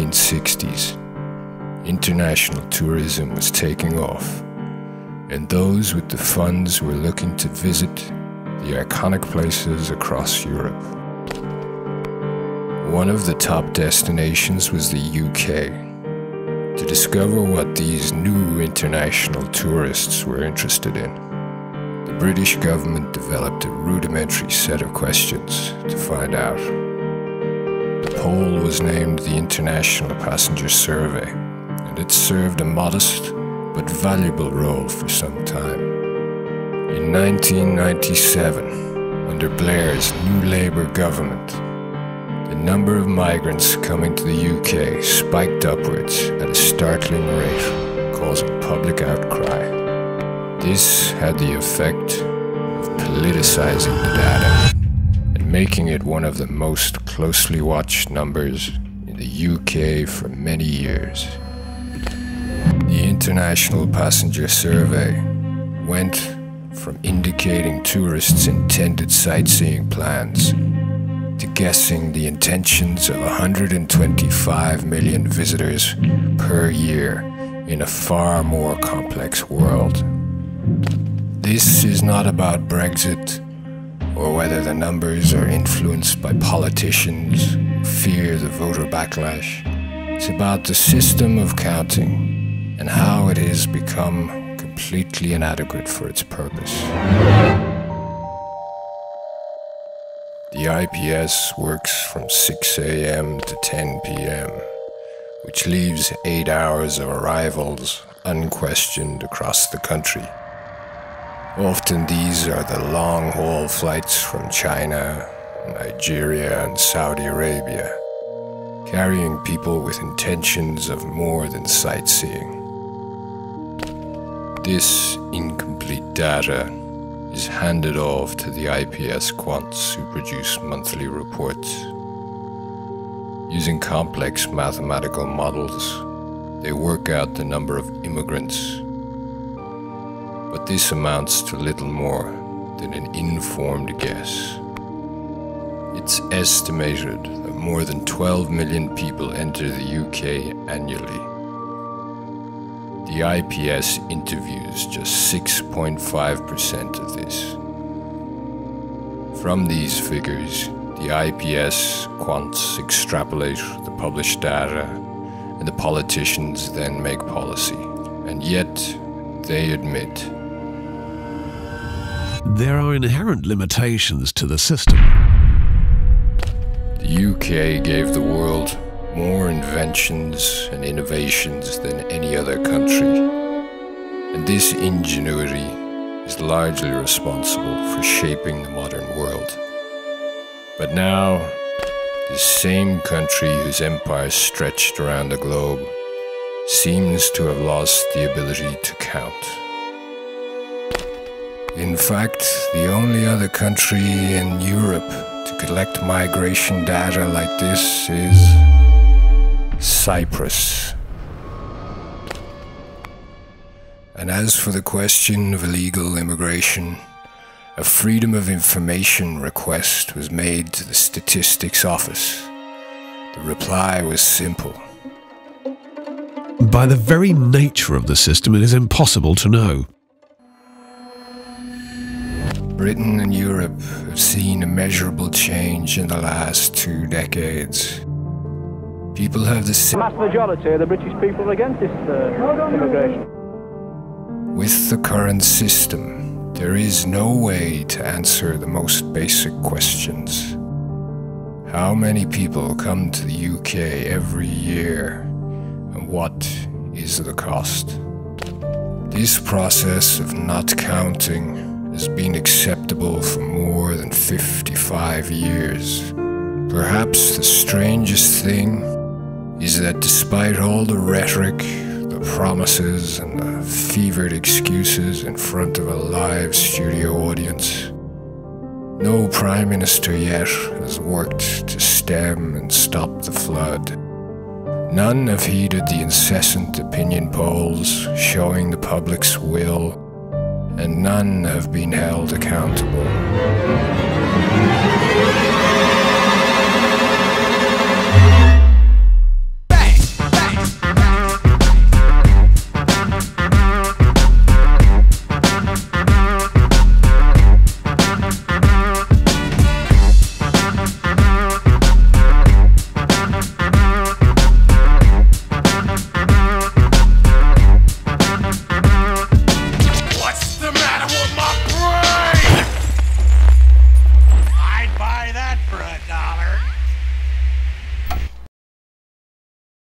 1960s, international tourism was taking off, and those with the funds were looking to visit the iconic places across Europe. One of the top destinations was the UK, to discover what these new international tourists were interested in. The British government developed a rudimentary set of questions to find out. The poll was named the International Passenger Survey, and it served a modest but valuable role for some time. In 1997, under Blair's new Labour government, the number of migrants coming to the UK spiked upwards at a startling rate, causing public outcry. This had the effect of politicizing the data and making it one of the most closely watched numbers in the UK for many years. The International Passenger Survey went from indicating tourists' intended sightseeing plans to guessing the intentions of 125 million visitors per year in a far more complex world. This is not about Brexit or whether the numbers are influenced by politicians who fear the voter backlash. It's about the system of counting and how it has become completely inadequate for its purpose. The IPS works from 6 a.m. to 10 p.m., which leaves 8 hours of arrivals unquestioned across the country. Often these are the long-haul flights from China, Nigeria, and Saudi Arabia, carrying people with intentions of more than sightseeing. This incomplete data is handed off to the IPS quants who produce monthly reports. Using complex mathematical models, they work out the number of immigrants. But this amounts to little more than an informed guess. It's estimated that more than 12 million people enter the UK annually. The IPS interviews just 6.5% of this. From these figures, the IPS quants extrapolate the published data, and the politicians then make policy. And yet, they admit there are inherent limitations to the system. The UK gave the world more inventions and innovations than any other country, and this ingenuity is largely responsible for shaping the modern world. But now, this same country whose empire stretched around the globe seems to have lost the ability to count. In fact, the only other country in Europe to collect migration data like this is Cyprus. And as for the question of illegal immigration, a Freedom of Information request was made to the Statistics Office. The reply was simple. By the very nature of the system, it is impossible to know. Britain and Europe have seen a measurable change in the last 2 decades. People have the vast majority of the British people are against this immigration. With the current system, there is no way to answer the most basic questions. How many people come to the UK every year, and what is the cost? This process of not counting has been acceptable for more than 55 years. Perhaps the strangest thing is that despite all the rhetoric, the promises, and the fevered excuses in front of a live studio audience, no Prime Minister yet has worked to stem and stop the flood. None have heeded the incessant opinion polls showing the public's will, and none have been held accountable.